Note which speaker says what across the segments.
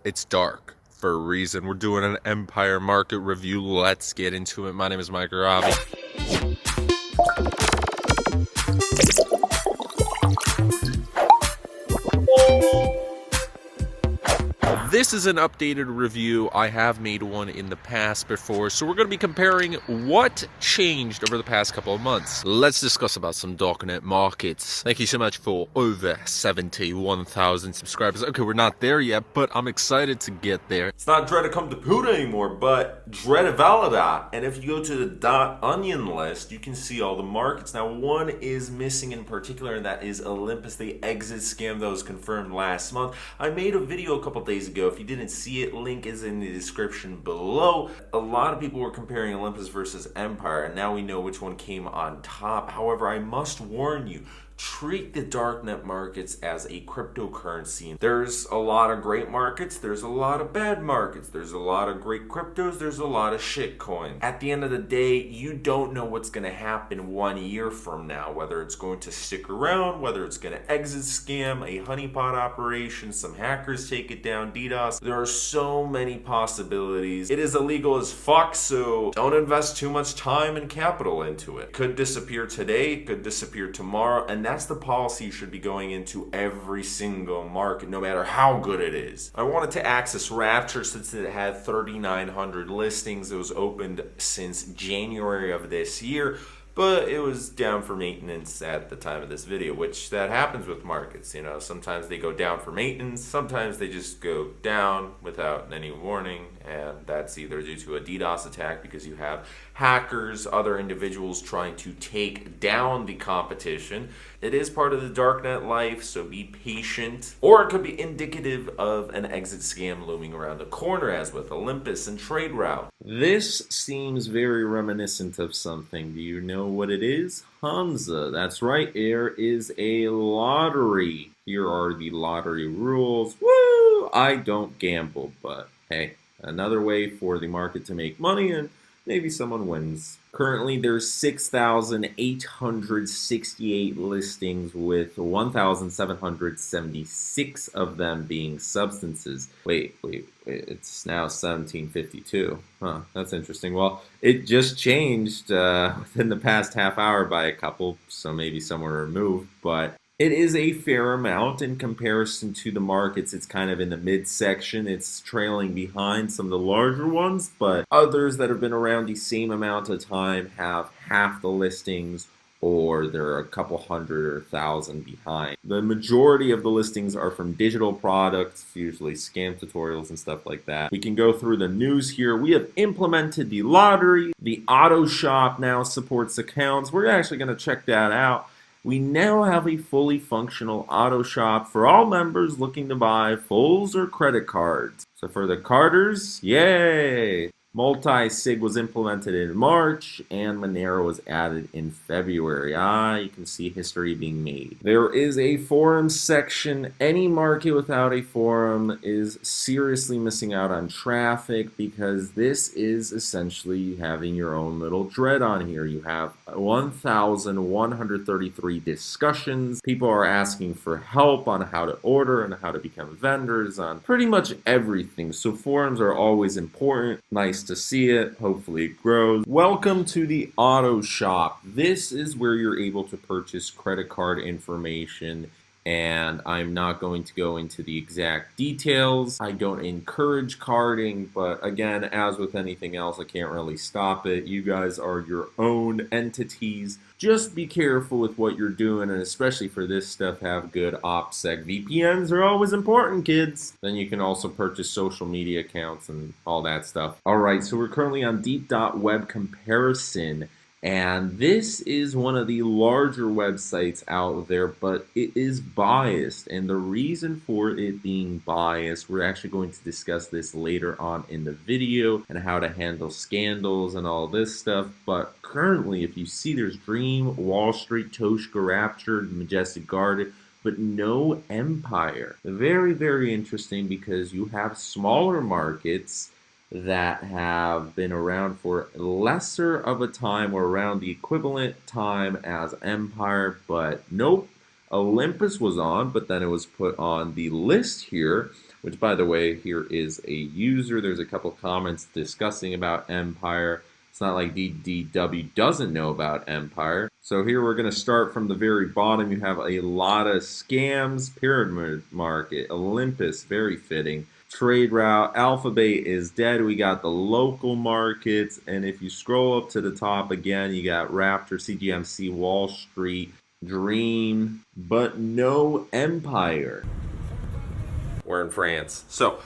Speaker 1: It's dark for a reason. We're doing an Empire market review. Let's get into it. My name is Mike Ravi. This is an updated review. I have made one in the past before, so we're going to be comparing what changed over the past couple of months. Let's discuss about some Darknet markets. Thank you so much for over 71,000 subscribers. Okay, we're not there yet, but I'm excited to get there.
Speaker 2: It's not Dread Come to Poot anymore, but Dread Valida. And if you go to the .onion list, you can see all the markets. Now, one is missing in particular, and that is Olympus, the exit scam that was confirmed last month. I made a video a couple days ago. If you didn't see it, link is in the description below. A lot of people were comparing Olympus versus Empire, and now we know which one came on top. However, I must warn you, treat the darknet markets as a cryptocurrency. There's a lot of great markets, there's a lot of bad markets, there's a lot of great cryptos, there's a lot of shit coins. At the end of the day, you don't know what's going to happen 1 year from now, whether it's going to stick around, whether it's going to exit scam, a honeypot operation, some hackers take it down, DDoS. There are so many possibilities. It is illegal as fuck, so don't invest too much time and capital into it. Could disappear today, could disappear tomorrow, and that's the policy you should be going into every single market, no matter how good it is. I wanted to access Rapture since it had 3,900 listings. It was opened since January of this year, but it was down for maintenance at the time of this video, which that happens with markets. You know, sometimes they go down for maintenance, sometimes they just go down without any warning, and that's either due to a DDoS attack because you have hackers, other individuals trying to take down the competition. It is part of the darknet life, so be patient. Or it could be indicative of an exit scam looming around the corner, as with Olympus and TradeRoute. This seems very reminiscent of something. Do you know what it is? Hansa. That's right, there is a lottery. Here are the lottery rules. Woo! I don't gamble, but hey, another way for the market to make money, and maybe someone wins. Currently, there's 6,868 listings, with 1,776 of them being substances. Wait, it's now 1752. Huh, that's interesting. Well, it just changed within the past half hour by a couple, so maybe some were removed, but it is a fair amount in comparison to the markets. It's kind of in the midsection. It's trailing behind some of the larger ones, but others that have been around the same amount of time have half the listings, or they're a couple hundred or thousand behind. The majority of the listings are from digital products, usually scam tutorials and stuff like that. We can go through the news here. We have implemented the lottery. The auto shop now supports accounts. We're actually going to check that out. We now have a fully functional auto shop for all members looking to buy fulls or credit cards. So for the carders, yay! Multi-sig was implemented in March, and Monero was added in February. You can see history being made. There is a forum section. Any market without a forum is seriously missing out on traffic, because this is essentially having your own little dread on here. You have 1,133 discussions. People are asking for help on how to order and how to become vendors on pretty much everything. So forums are always important. Nice to see it. Hopefully it grows. Welcome to the auto shop. This is where you're able to purchase credit card information, and I'm not going to go into the exact details. I don't encourage carding, but again, as with anything else, I can't really stop it. You guys are your own entities. Just be careful with what you're doing, and especially for this stuff, have good OPSEC. VPNs are always important, kids. Then you can also purchase social media accounts and all that stuff. All right, so we're currently on Deep.web comparison, and this is one of the larger websites out there, but it is biased. And the reason for it being biased, we're actually going to discuss this later on in the video, and how to handle scandals and all this stuff. But currently, if you see, there's Dream, Wall Street, Toshka, Rapture, Majestic Garden, but no Empire. Very, very interesting, because you have smaller markets that have been around for lesser of a time, or around the equivalent time as Empire, but nope, Olympus was on, but then it was put on the list here, which, by the way, here is a user. There's a couple comments discussing about Empire. It's not like DDW doesn't know about Empire. So here we're going to start from the very bottom. You have a lot of scams. Pyramid Market, Olympus, very fitting. Trade Route, Alphabet is dead. We got the local markets. And if you scroll up to the top again, you got Raptor, CGMC, Wall Street, Dream, but no Empire. We're in France. So,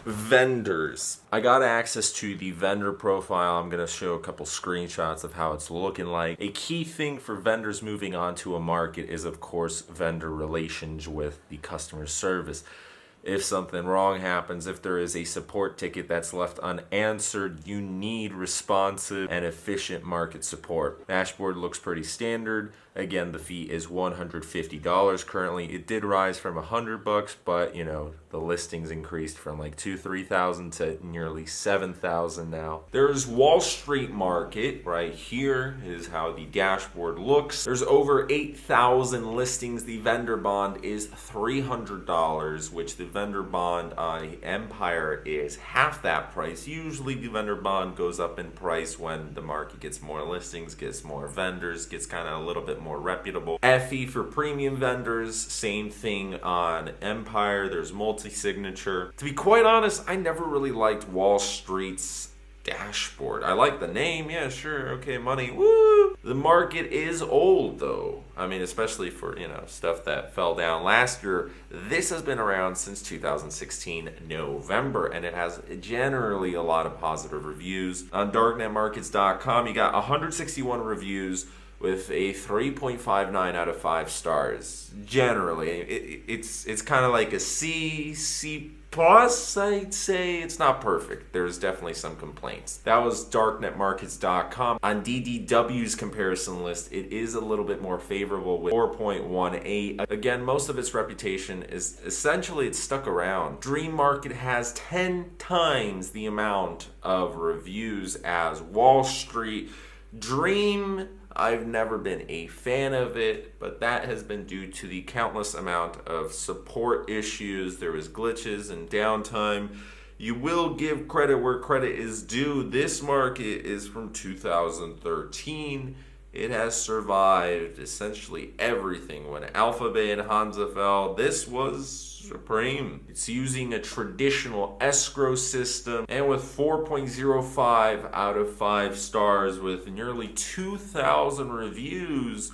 Speaker 2: vendors. I got access to the vendor profile. I'm going to show a couple screenshots of how it's looking like. A key thing for vendors moving on to a market is, of course, vendor relations with the customer service. If something wrong happens, if there is a support ticket that's left unanswered, you need responsive and efficient market support. Dashboard looks pretty standard. Again, the fee is $150 currently. It did rise from $100, but you know, the listings increased from like 3,000 to nearly 7,000 now. There's Wall Street Market. Right here is how the dashboard looks. There's over 8,000 listings. The vendor bond is $300, which the vendor bond on Empire is half that price. Usually the vendor bond goes up in price when the market gets more listings, gets more vendors, gets kind of a little bit more reputable. FE for premium vendors, same thing on Empire. There's multi-signature. To be quite honest, I never really liked Wall Street's dashboard. I like the name, yeah, sure, okay, money, woo! The market is old though. I mean, especially for, you know, stuff that fell down last year. This has been around since 2016 November, and it has generally a lot of positive reviews. On darknetmarkets.com, you got 161 reviews with a 3.59 out of 5 stars. Generally, it's kind of like a C plus, I'd say. It's not perfect. There's definitely some complaints. That was darknetmarkets.com. On DDW's comparison list, it is a little bit more favorable with 4.18. Again, most of its reputation is essentially it's stuck around. Dream Market has 10 times the amount of reviews as Wall Street. Dream, I've never been a fan of it, but that has been due to the countless amount of support issues. There was glitches and downtime. You will give credit where credit is due. This market is from 2013. It has survived essentially everything. When Alphabet and Hansa fell, this was supreme. It's using a traditional escrow system, and with 4.05 out of 5 stars with nearly 2,000 reviews,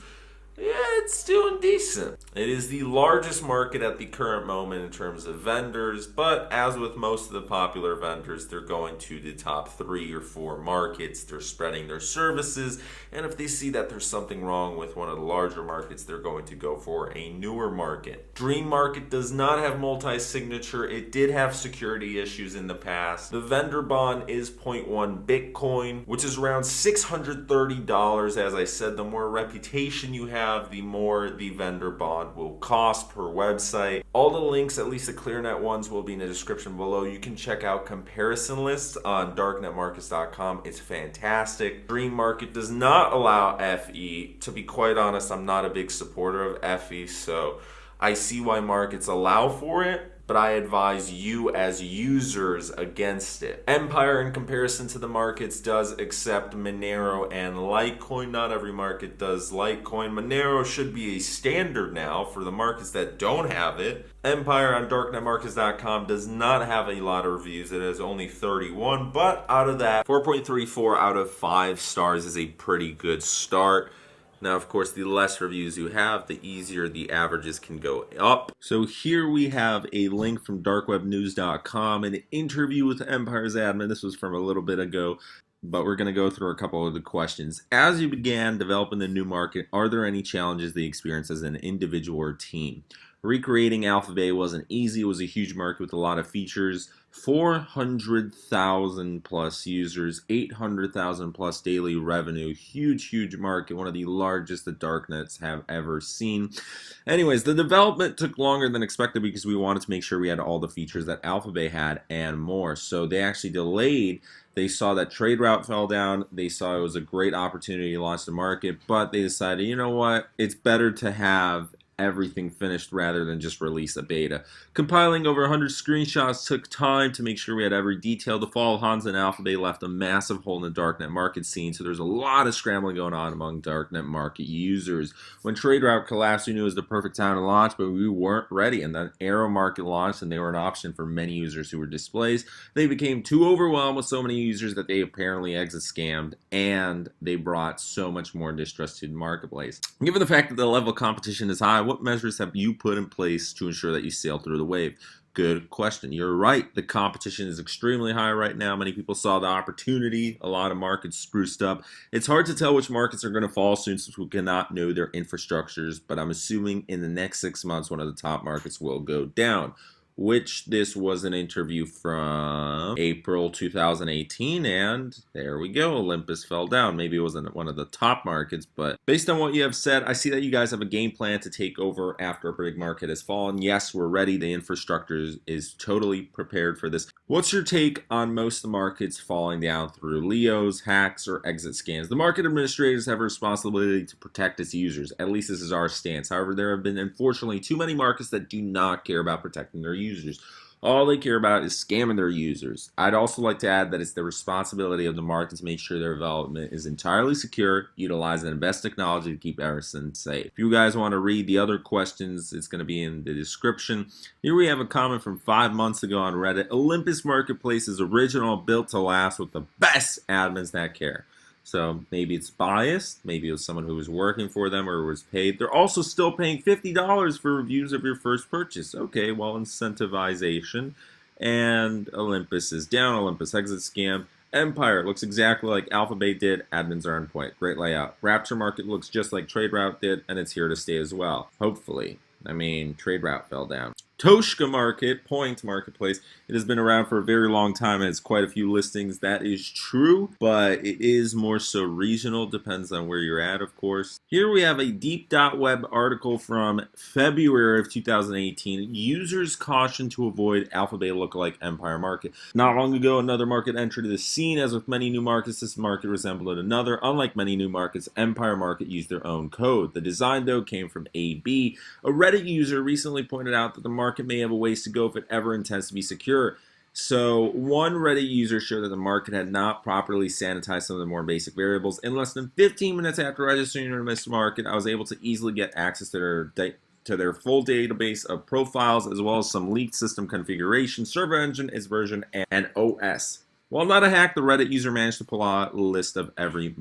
Speaker 2: yeah, it's doing decent. It is the largest market at the current moment in terms of vendors, but as with most of the popular vendors, they're going to the top 3 or 4 markets. They're spreading their services, and if they see that there's something wrong with one of the larger markets, they're going to go for a newer market. Dream Market does not have multi-signature. It did have security issues in the past. The vendor bond is 0.1 Bitcoin, which is around $630. As I said, the more reputation you have, the more the vendor bond will cost per website. All the links, at least the ClearNet ones, will be in the description below. You can check out comparison lists on darknetmarkets.com. It's fantastic. Dream Market does not allow FE. To be quite honest, I'm not a big supporter of FE, so I see why markets allow for it, but I advise you as users against it. Empire, in comparison to the markets, does accept Monero and Litecoin. Not every market does Litecoin. Monero should be a standard now for the markets that don't have it. Empire on darknetmarkets.com does not have a lot of reviews. It has only 31, but out of that, 4.34 out of 5 stars is a pretty good start. Now, of course, the less reviews you have, the easier the averages can go up. So here we have a link from darkwebnews.com, an interview with Empire's admin. This was from a little bit ago, but we're going to go through a couple of the questions. As you began developing the new market, are there any challenges they experienced as an individual or team? Recreating Alphabet wasn't easy. It was a huge market with a lot of features. 400,000 plus users, 800,000 plus daily revenue. Huge market. One of the largest the Darknets have ever seen. Anyways, the development took longer than expected because we wanted to make sure we had all the features that Alphabet had and more. So they actually delayed. They saw that trade route fell down. They saw it was a great opportunity to launch the market, but they decided, you know what? It's better to have everything finished rather than just release a beta. Compiling over 100 screenshots took time to make sure we had every detail. The fall of Hans and Alphabet left a massive hole in the Darknet market scene, so there's a lot of scrambling going on among Darknet market users. When TradeRoute collapsed, we knew it was the perfect time to launch, but we weren't ready, and then Arrow Market launched, and they were an option for many users who were displaced. They became too overwhelmed with so many users that they apparently exit scammed, and they brought so much more distrust to the marketplace. Given the fact that the level of competition is high, what measures have you put in place to ensure that you sail through the wave? Good question. You're right. The competition is extremely high right now. Many people saw the opportunity. A lot of markets spruced up. It's hard to tell which markets are going to fall soon since we cannot know their infrastructures, but I'm assuming in the next 6 months one of the top markets will go down. Which this was an interview from April 2018, and there we go, Olympus fell down. Maybe it wasn't one of the top markets, but based on what you have said, I see that you guys have a game plan to take over after a big market has fallen. Yes, we're ready. The infrastructure is totally prepared for this. What's your take on most of the markets falling down through Leos, hacks, or exit scans? The market administrators have a responsibility to protect its users. At least this is our stance. However, there have been unfortunately too many markets that do not care about protecting their users. All they care about is scamming their users. I'd also like to add that it's the responsibility of the market to make sure their development is entirely secure, utilizing the best technology to keep everything safe. If you guys want to read the other questions, it's going to be in the description. Here we have a comment from 5 months ago on Reddit. Olympus Marketplace is original, built to last with the best admins that care. So maybe it's biased, maybe it was someone who was working for them or was paid. They're also still paying $50 for reviews of your first purchase. Okay, well, incentivization. And Olympus is down. Olympus exit scam. Empire looks exactly like Alphabet did. Admins are on point. Great layout. Rapture Market looks just like TradeRoute did, and it's here to stay as well. Hopefully. I mean, TradeRoute fell down. Toshka Market, Point Marketplace. It has been around for a very long time and it's quite a few listings. That is true, but it is more so regional. Depends on where you're at, of course. Here we have a Deep.web article from February of 2018. Users caution to avoid Alphabet lookalike Empire Market. Not long ago, another market entered the scene. As with many new markets, this market resembled another. Unlike many new markets, Empire Market used their own code. The design, though, came from AB. A Reddit user recently pointed out that the market may have a ways to go if it ever intends to be secure. So one Reddit user showed that the market had not properly sanitized some of the more basic variables. In less than 15 minutes after registering in this market, I was able to easily get access to their full database of profiles, as well as some leaked system configuration, server engine, its version, and OS. While not a hack, the Reddit user managed to pull out a list of every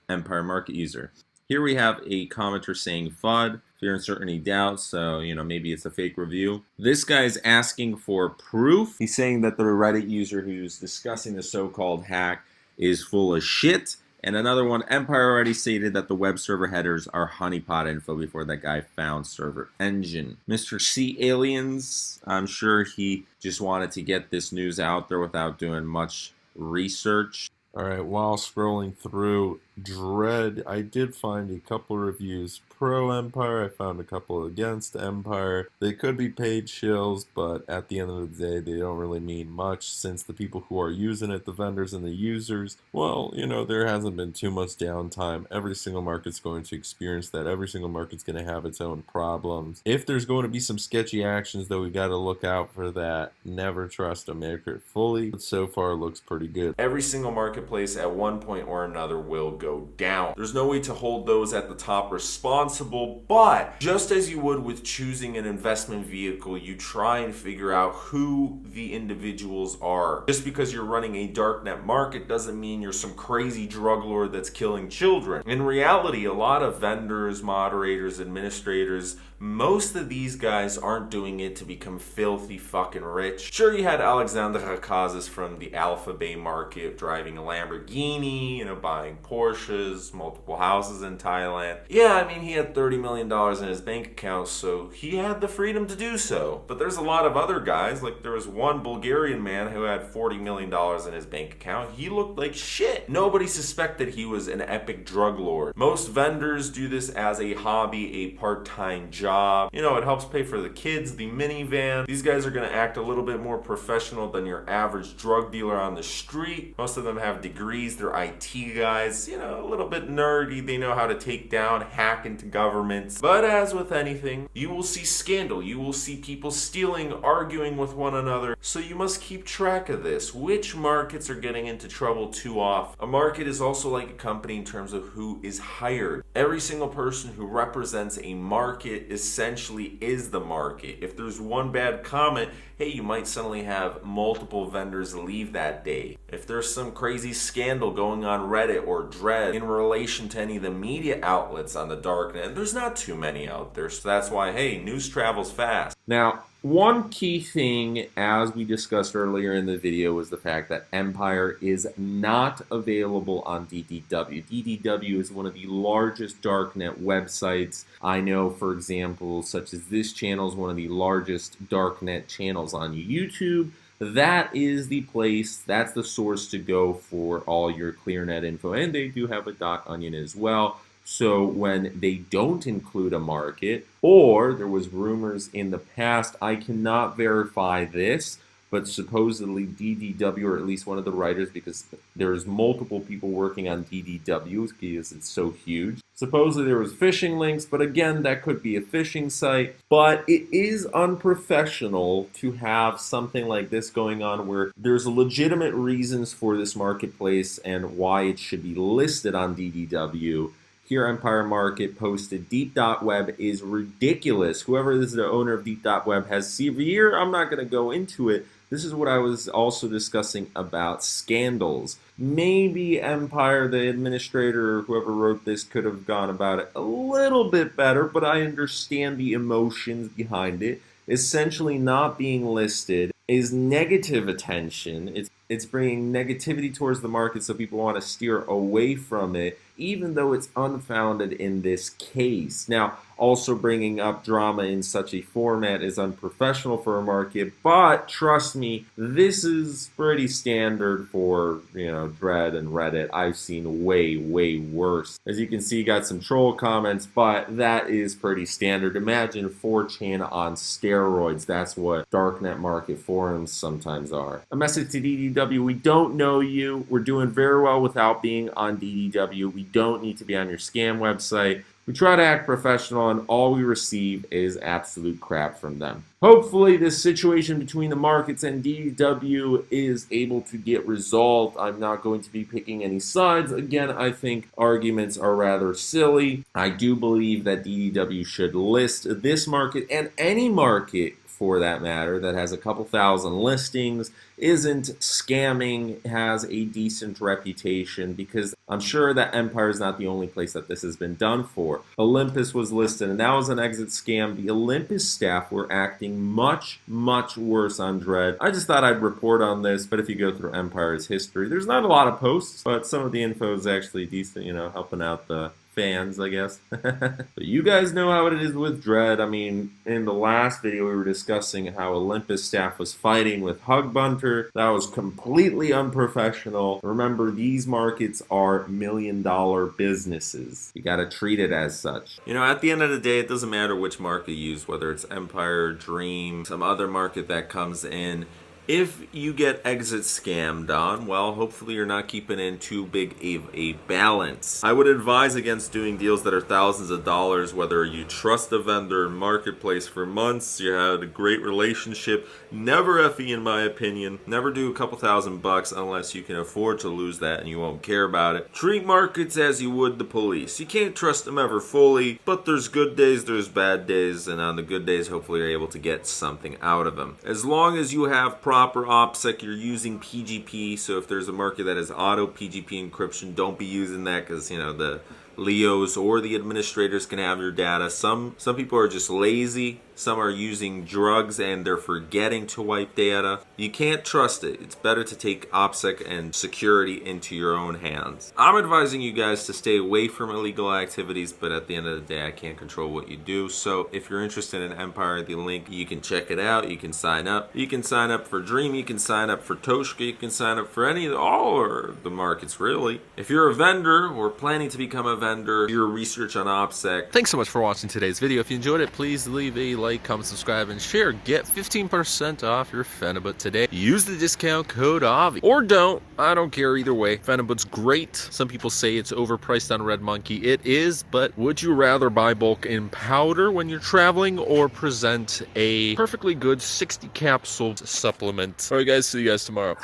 Speaker 2: Empire Market user. Here we have a commenter saying FUD, fear, uncertainty, doubt, so, maybe it's a fake review. This guy's asking for proof. He's saying that the Reddit user who's discussing the so-called hack is full of shit. And another one, Empire already stated that the web server headers are honeypot info before that guy found server engine. Mr. C Aliens, I'm sure he just wanted to get this news out there without doing much research.
Speaker 3: Alright, while scrolling through Dread, I did find a couple reviews pro Empire. I found a couple against Empire. They could be paid shills, but at the end of the day, they don't really mean much since the people who are using it, the vendors and the users, well, there hasn't been too much downtime. Every single market's going to experience that. Every single market's going to have its own problems. If there's going to be some sketchy actions, though, we got to look out for that. Never trust a market fully, but so far it looks pretty good.
Speaker 2: Every single marketplace at one point or another will go down. There's no way to hold those at the top responsible, but just as you would with choosing an investment vehicle, you try and figure out who the individuals are. Just because you're running a darknet market doesn't mean you're some crazy drug lord that's killing children. In reality, a lot of vendors, moderators, administrators, most of these guys aren't doing it to become filthy fucking rich. Sure, you had Alexander Rakazas from the Alphabet market driving a Lamborghini, buying Porsches, multiple houses in Thailand. Yeah, I mean, he had $30 million in his bank account, so he had the freedom to do so. But there's a lot of other guys, like there was one Bulgarian man who had $40 million in his bank account. He looked like shit. Nobody suspected he was an epic drug lord. Most vendors do this as a hobby, a part-time job. It helps pay for the kids, the minivan. These guys are going to act a little bit more professional than your average drug dealer on the street. Most of them have degrees. They're IT guys. a little bit nerdy. They know how to take down, hack into governments. But as with anything, you will see scandal. You will see people stealing, arguing with one another. So you must keep track of this. Which markets are getting into trouble too often? A market is also like a company in terms of who is hired. Every single person who represents a market essentially is the market. If there's one bad comment, hey, you might suddenly have multiple vendors leave that day. If there's some crazy scandal going on Reddit or Dread in relation to any of the media outlets on the Darknet, and there's not too many out there, so that's why, hey, news travels fast.
Speaker 1: Now, one key thing, as we discussed earlier in the video, was the fact that Empire is not available on DDW. DDW is one of the largest Darknet websites. I know, for example, such as this channel is one of the largest Darknet channels on YouTube. That is the place, that's the source to go for all your ClearNet info. And they do have a .onion as well. So when they don't include a market, or there was rumors in the past, I cannot verify this, but supposedly DDW, or at least one of the writers, because there's multiple people working on DDW because it's so huge. Supposedly there was phishing links, but again, that could be a phishing site. But it is unprofessional to have something like this going on where there's legitimate reasons for this marketplace and why it should be listed on DDW. Here, Empire Market posted Deep.web is ridiculous. Whoever is the owner of Deep.web has severe, I'm not going to go into it. This is what I was also discussing about scandals. Maybe Empire, the administrator, or whoever wrote this, could have gone about it a little bit better, but I understand the emotions behind it. Essentially not being listed is negative attention. It's bringing negativity towards the market, so people want to steer away from it, even though it's unfounded in this case. Now, also bringing up drama in such a format is unprofessional for a market, but trust me, this is pretty standard for, Dread and Reddit. I've seen way, way worse. As you can see, got some troll comments, but that is pretty standard. Imagine 4chan on steroids. That's what Darknet market forums sometimes are. A message to DDW, we don't know you. We're doing very well without being on DDW. We don't need to be on your scam website. We try to act professional, and all we receive is absolute crap from them. Hopefully, this situation between the markets and DDW is able to get resolved. I'm not going to be picking any sides. Again, I think arguments are rather silly. I do believe that DDW should list this market and any market, for that matter, that has a couple thousand listings, isn't scamming, has a decent reputation, because I'm sure that Empire is not the only place that this has been done for. Olympus was listed, and that was an exit scam. The Olympus staff were acting much, much worse on Dread. I just thought I'd report on this, but if you go through Empire's history, there's not a lot of posts, but some of the info is actually decent, helping out the fans, I guess. But you guys know how it is with Dread. I mean, in the last video we were discussing how Olympus staff was fighting with Hug Bunter. That was completely unprofessional. Remember, these markets are million-dollar businesses. You gotta treat it as such.
Speaker 2: At the end of the day, it doesn't matter which market you use, whether it's Empire, Dream, some other market that comes in. If you get exit scammed on, well, hopefully you're not keeping in too big a balance. I would advise against doing deals that are thousands of dollars, whether you trust a vendor, marketplace for months, you had a great relationship. Never FE, in my opinion. Never do a couple $1,000 unless you can afford to lose that and you won't care about it. Treat markets as you would the police. You can't trust them ever fully, but there's good days, there's bad days, and on the good days, hopefully you're able to get something out of them. As long as you have proper OPSEC, you're using PGP, so if there's a market that has auto PGP encryption, don't be using that, because the Leos or the administrators can have your data. Some people are just lazy. Some are using drugs and they're forgetting to wipe data. You can't trust it. It's better to take OPSEC and security into your own hands. I'm advising you guys to stay away from illegal activities, but at the end of the day, I can't control what you do. So if you're interested in Empire, the link, you can check it out. You can sign up. You can sign up for Dream. You can sign up for Toshka. You can sign up for all the markets, really. If you're a vendor or planning to become a vendor, vendor, do your research on OPSEC.
Speaker 1: Thanks so much for watching today's video. If you enjoyed it, please leave a like, comment, subscribe, and share. Get 15% off your Phenibut today. Use the discount code AVI. Or don't. I don't care either way. Phenibut's great. Some people say it's overpriced on Red Monkey. It is, but would you rather buy bulk in powder when you're traveling or present a perfectly good 60 capsule supplement? Alright guys, see you guys tomorrow.